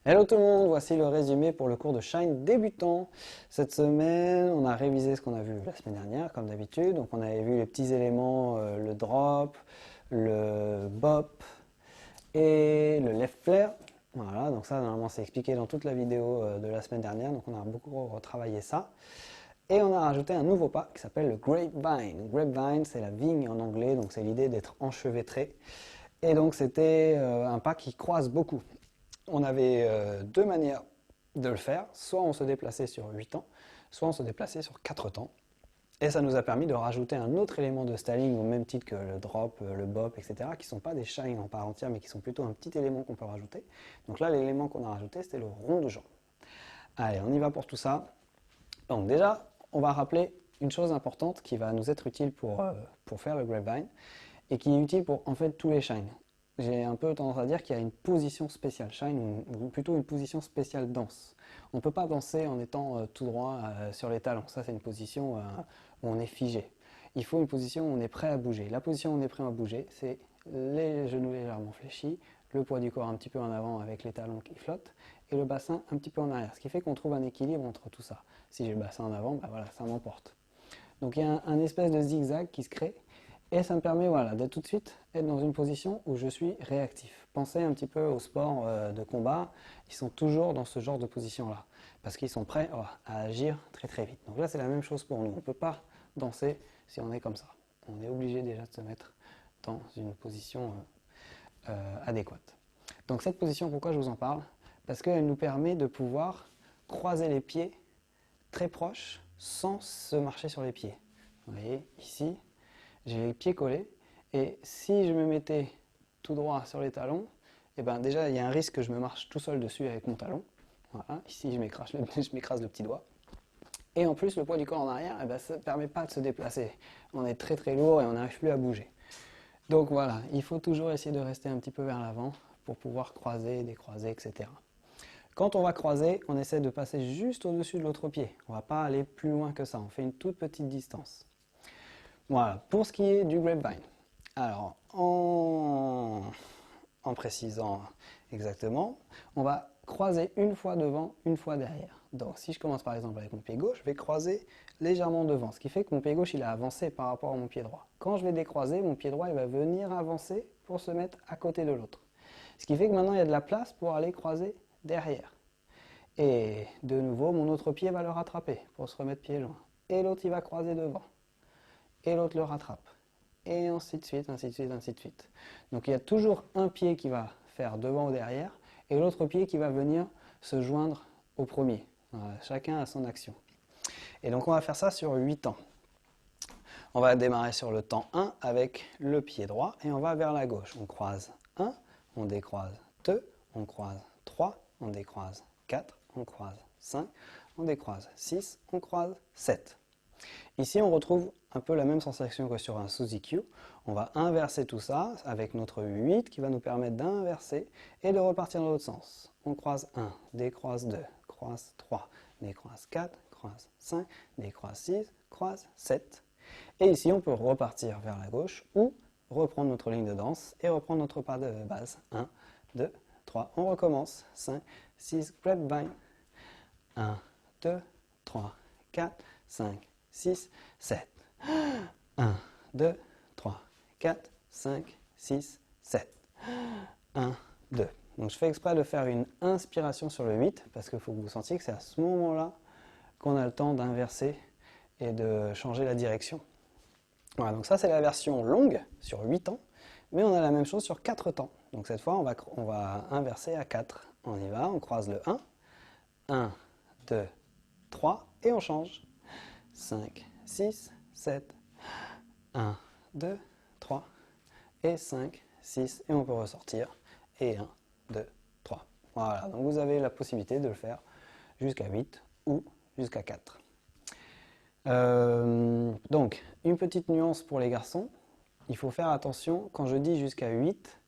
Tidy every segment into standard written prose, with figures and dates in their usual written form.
Hello tout le monde, voici le résumé pour le cours de Shine débutant. Cette semaine, on a révisé ce qu'on a vu la semaine dernière, comme d'habitude. Donc on avait vu les petits éléments, le drop, le bop et le left flare. Voilà, donc ça normalement c'est expliqué dans toute la vidéo de la semaine dernière, donc on a beaucoup retravaillé ça. Et on a rajouté un nouveau pas qui s'appelle le grapevine. Grapevine, c'est la vigne en anglais, donc c'est l'idée d'être enchevêtré. Et donc c'était un pas qui croise beaucoup. On avait deux manières de le faire. Soit on se déplaçait sur 8 temps, soit on se déplaçait sur 4 temps. Et ça nous a permis de rajouter un autre élément de styling au même titre que le drop, le bop, etc. qui ne sont pas des shines en part entière, mais qui sont plutôt un petit élément qu'on peut rajouter. Donc là, l'élément qu'on a rajouté, c'était le rond de jambe. Allez, on y va pour tout ça. Donc déjà, on va rappeler une chose importante qui va nous être utile pour faire le grapevine et qui est utile pour en fait tous les shines. J'ai un peu tendance à dire qu'il y a une position spéciale shine ou plutôt une position spéciale danse. On ne peut pas danser en étant tout droit sur les talons. Ça, c'est une position où on est figé. Il faut une position où on est prêt à bouger. La position où on est prêt à bouger, c'est les genoux légèrement fléchis, le poids du corps un petit peu en avant avec les talons qui flottent et le bassin un petit peu en arrière. Ce qui fait qu'on trouve un équilibre entre tout ça. Si j'ai le bassin en avant, ben voilà, ça m'emporte. Donc il y a un espèce de zigzag qui se crée. Et ça me permet voilà, d'être tout de suite être dans une position où je suis réactif. Pensez un petit peu aux sports de combat, ils sont toujours dans ce genre de position-là, parce qu'ils sont prêts à agir très très vite. Donc là c'est la même chose pour nous, on ne peut pas danser si on est comme ça. On est obligé déjà de se mettre dans une position adéquate. Donc cette position, pourquoi je vous en parle? Parce qu'elle nous permet de pouvoir croiser les pieds très proches sans se marcher sur les pieds. Vous voyez, ici, j'ai les pieds collés et si je me mettais tout droit sur les talons, et ben déjà il y a un risque que je me marche tout seul dessus avec mon talon. Voilà, ici je m'écrase le petit doigt. Et en plus le poids du corps en arrière, et ben, ça ne permet pas de se déplacer. On est très très lourd et on n'arrive plus à bouger. Donc voilà, il faut toujours essayer de rester un petit peu vers l'avant pour pouvoir croiser, décroiser, etc. Quand on va croiser, on essaie de passer juste au-dessus de l'autre pied. On ne va pas aller plus loin que ça, on fait une toute petite distance. Voilà, pour ce qui est du grapevine. Alors, en précisant exactement, on va croiser une fois devant, une fois derrière. Donc, si je commence par exemple avec mon pied gauche, je vais croiser légèrement devant, ce qui fait que mon pied gauche, il a avancé par rapport à mon pied droit. Quand je vais décroiser, mon pied droit, il va venir avancer pour se mettre à côté de l'autre. Ce qui fait que maintenant, il y a de la place pour aller croiser derrière. Et de nouveau, mon autre pied va le rattraper pour se remettre pied joint. Et l'autre, il va croiser devant. Et l'autre le rattrape. Et ainsi de suite, ainsi de suite, ainsi de suite. Donc il y a toujours un pied qui va faire devant ou derrière, et l'autre pied qui va venir se joindre au premier. Voilà, chacun a son action. Et donc on va faire ça sur 8 temps. On va démarrer sur le temps 1 avec le pied droit, et on va vers la gauche. On croise 1, on décroise 2, on croise 3, on décroise 4, on croise 5, on décroise 6, on croise 7. Ici, on retrouve un peu la même sensation que sur un Suzy Q. On va inverser tout ça avec notre 8 qui va nous permettre d'inverser et de repartir dans l'autre sens. On croise 1, décroise 2, croise 3, décroise 4, croise 5, décroise 6, croise 7. Et ici, on peut repartir vers la gauche ou reprendre notre ligne de danse et reprendre notre pas de base. 1, 2, 3. On recommence. 5, 6, grapevine. 1, 2, 3, 4, 5, 6, 7. 1, 2, 3, 4, 5, 6, 7. 1, 2. Donc je fais exprès de faire une inspiration sur le 8 parce qu'il faut que vous sentiez que c'est à ce moment-là qu'on a le temps d'inverser et de changer la direction. Voilà, donc ça c'est la version longue sur 8 temps, mais on a la même chose sur 4 temps. Donc cette fois on va inverser à 4. On y va, on croise le 1. 1, 2, 3 et on change. 5, 6, 7, 1, 2, 3 et 5, 6 et on peut ressortir. Et 1, 2, 3. Voilà, donc vous avez la possibilité de le faire jusqu'à 8 ou jusqu'à 4. Donc, une petite nuance pour les garçons. Il faut faire attention, quand je dis jusqu'à 8,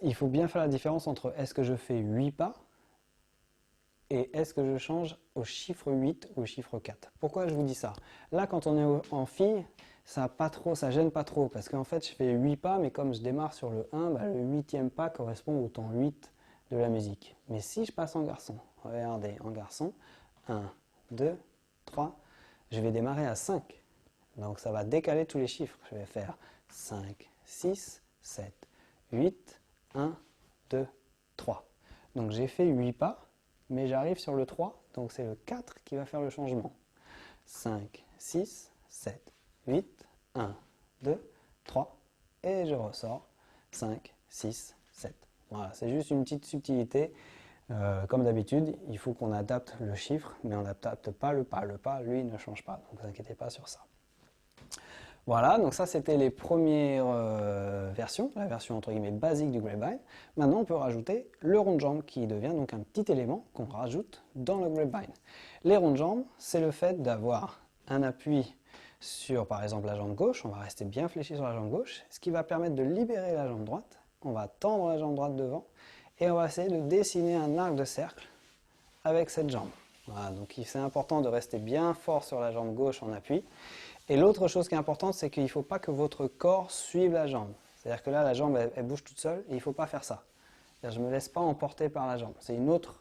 il faut bien faire la différence entre est-ce que je fais 8 pas et est-ce que je change au chiffre 8 ou au chiffre 4. Pourquoi je vous dis ça? Là, quand on est en fille, ça gêne pas trop, parce qu'en fait, je fais 8 pas, mais comme je démarre sur le 1, bah, le 8e pas correspond au temps 8 de la musique. Mais si je passe en garçon, regardez, en garçon, 1, 2, 3, je vais démarrer à 5. Donc ça va décaler tous les chiffres. Je vais faire 5, 6, 7, 8, 1, 2, 3. Donc j'ai fait 8 pas, mais j'arrive sur le 3, donc c'est le 4 qui va faire le changement. 5, 6, 7, 8, 1, 2, 3, et je ressors 5, 6, 7. Voilà, c'est juste une petite subtilité. Comme d'habitude, il faut qu'on adapte le chiffre, mais on n'adapte pas le pas. Le pas, lui, ne change pas, donc ne vous inquiétez pas sur ça. Voilà, donc ça c'était les premières versions, la version entre guillemets basique du grapevine. Maintenant on peut rajouter le rond de jambe qui devient donc un petit élément qu'on rajoute dans le grapevine. Les ronds de jambe, c'est le fait d'avoir un appui sur par exemple la jambe gauche, on va rester bien fléchi sur la jambe gauche, ce qui va permettre de libérer la jambe droite, on va tendre la jambe droite devant et on va essayer de dessiner un arc de cercle avec cette jambe. Voilà, donc c'est important de rester bien fort sur la jambe gauche en appui. Et l'autre chose qui est importante, c'est qu'il ne faut pas que votre corps suive la jambe. C'est-à-dire que là, la jambe, elle bouge toute seule et il ne faut pas faire ça. Je ne me laisse pas emporter par la jambe. C'est une autre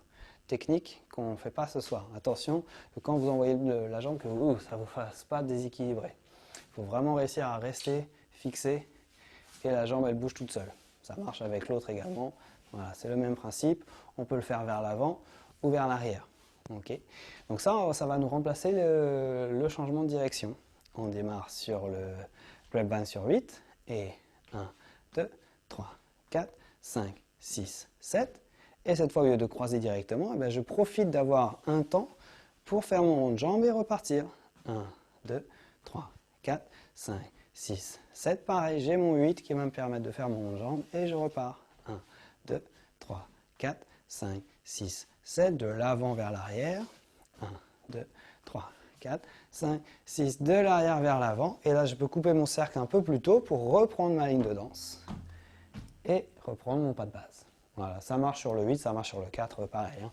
technique qu'on ne fait pas ce soir. Attention, que quand vous envoyez la jambe, que ça ne vous fasse pas déséquilibrer. Il faut vraiment réussir à rester fixé et la jambe, elle bouge toute seule. Ça marche avec l'autre également. Voilà, c'est le même principe. On peut le faire vers l'avant ou vers l'arrière. Okay. Donc ça va nous remplacer le changement de direction. On démarre sur le grapevine sur 8 et 1, 2, 3, 4, 5, 6, 7. Et cette fois, au lieu de croiser directement, je profite d'avoir un temps pour faire mon rond de jambe et repartir. 1, 2, 3, 4, 5, 6, 7. Pareil, j'ai mon 8 qui va me permettre de faire mon rond de jambe et je repars. 1, 2, 3, 4, 5, 6, 7. De l'avant vers l'arrière. 1, 2, 3, 4, 5, 6, de l'arrière vers l'avant. Et là, je peux couper mon cercle un peu plus tôt pour reprendre ma ligne de danse et reprendre mon pas de base. Voilà, ça marche sur le 8, ça marche sur le 4, pareil. Hein.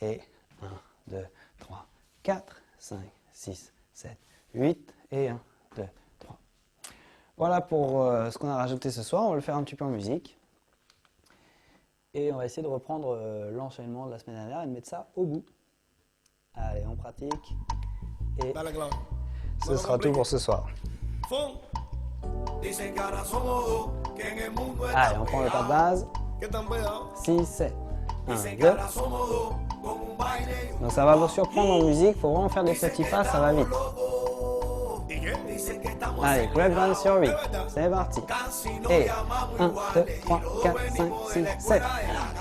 Et 1, 2, 3, 4, 5, 6, 7, 8 et 1, 2, 3. Voilà pour ce qu'on a rajouté ce soir. On va le faire un petit peu en musique. Et on va essayer de reprendre l'enchaînement de la semaine dernière et de mettre ça au bout. Allez, on pratique. Et ce sera tout pour ce soir. Allez, on prend le pas de base. 6, 7. 1, 2. Donc ça va vous surprendre en musique. Il faut vraiment faire des petits pas, ça va vite. Allez, grapevine sur 8. C'est parti. Et 1, 2, 3, 4, 5, 6, 7.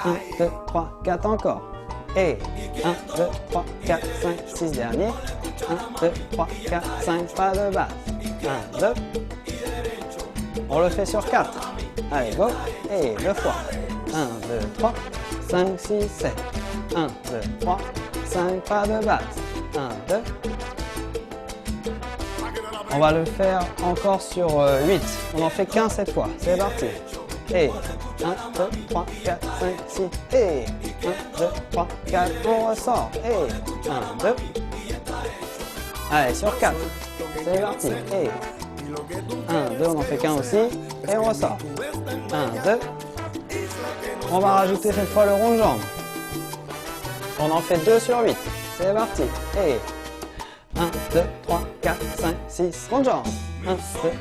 1, 2, 3, 4 encore. Et 1, 2, 3, 4, 5, 6 derniers. 1, 2, 3, 4, 5, pas de base. 1, 2. On le fait sur 4. Allez, go. Et 2 fois. 1, 2, 3, 5, 6, 7. 1, 2, 3, 5, pas de base. 1, 2. On va le faire encore sur 8. On en fait qu'un cette fois. C'est parti. Et 1, 2, 3, 4, 5, 6. Et 1, 2, 3, 4. On ressort. Et 1, 2. Allez, sur 4. C'est parti. Et 1, 2. On en fait qu'un aussi. Et on ressort. 1, 2. On va rajouter cette fois le rond de jambe. On en fait 2 sur 8. C'est parti. Et 1, 2, 3, 4, 5, 6, rond de jambe. 1, 2,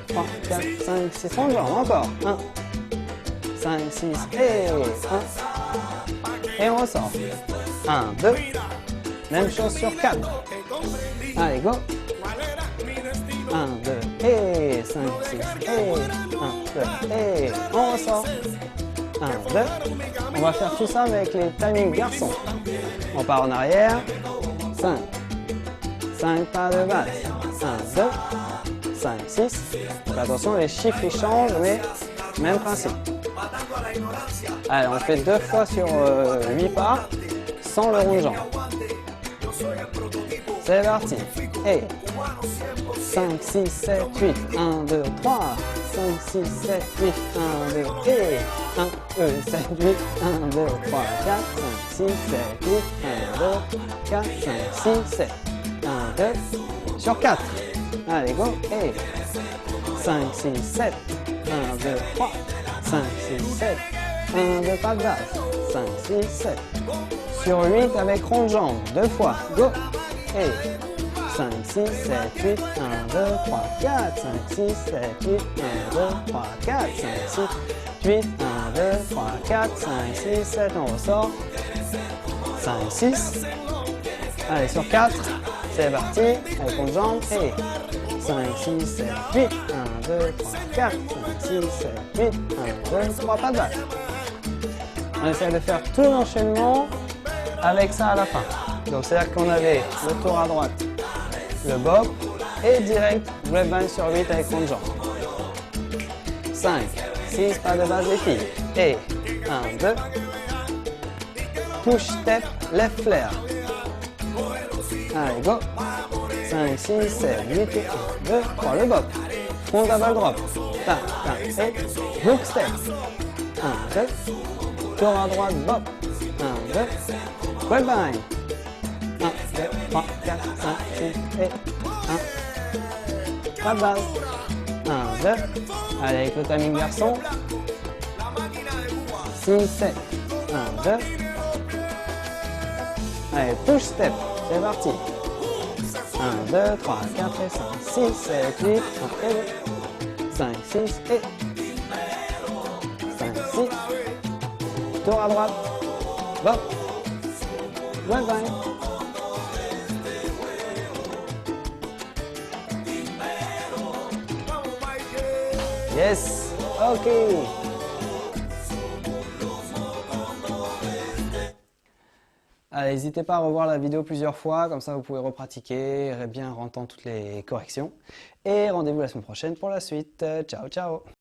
3, 4, 5, 6, rond de jambe. Encore. 1, 5, 6, et 1. Et on ressort. 1, 2. Même chose sur 4. Allez, go. 1, 2, et 5, 6, et 1, 2, et on ressort. 1, 2. On va faire tout ça avec les timings garçons. On part en arrière. 5. 5 pas de base. 1, 2, 5, 6. Donc attention, les chiffres ils changent, mais même principe. Allez, on fait 2 fois sur 8 pas, sans le rond de jambe. C'est parti. Et 5, 6, 7, 8. 1, 2, 3. 5, 6, 7, 8. 1, 2, et 1, 2, 7, 8. 1, 2, 3, 4, 5, 6, 7, 8. 1, 2, 4, 5, 6, 7. 1, 2, sur 4. Allez, go. Et 5, 6, 7. 1, 2, 3. 5, 6, 7. 1, 2, pas de base. 5, 6, 7. Sur 8 avec rond de jambe. 2 fois. Go. Et 5, 6, 7, 8. 1, 2, 3, 4. 5, 6, 7, 8. 1, 2, 3, 4. 5, 6, 8. 1, 2, 3, 4. 5, 6, 7. On ressort. 5, 6. Allez, sur 4. C'est parti. Avec rond de jambe. Et 5, 6, 7, 8. 1, 2, 3, 4. 5, 6, 7, 8. 1, 2, 3, pas de balle. On essaie de faire tout l'enchaînement avec ça à la fin. Donc c'est-à-dire qu'on avait le tour à droite, le bob et direct grapevine sur 8 avec rond de jambe. 5, 6, pas de base les filles. Et 1, 2. Push step, left flare. Allez, go. 5, 6, 7, 8, 1, 2, 3, le bob. Front double drop. Tac, tac, et hook step. 1, 2. Tour à droite, bob. 1, 2. Grapevine. 1, 2, 3, 4, 5, 6 et 1. Pas de base. 1, 2. Allez, avec le timing garçon. 6, 7. 1, 2. Allez, push step. C'est parti. 1, 2, 3, 4 et 5, 6, 7, 8, 1 et 2. 5, 6 et 5, 6. Tour à droite. Bob. Grapevine. Yes. Ok. Allez, n'hésitez pas à revoir la vidéo plusieurs fois, comme ça vous pouvez repratiquer, bien entendre toutes les corrections. Et rendez-vous la semaine prochaine pour la suite. Ciao, ciao!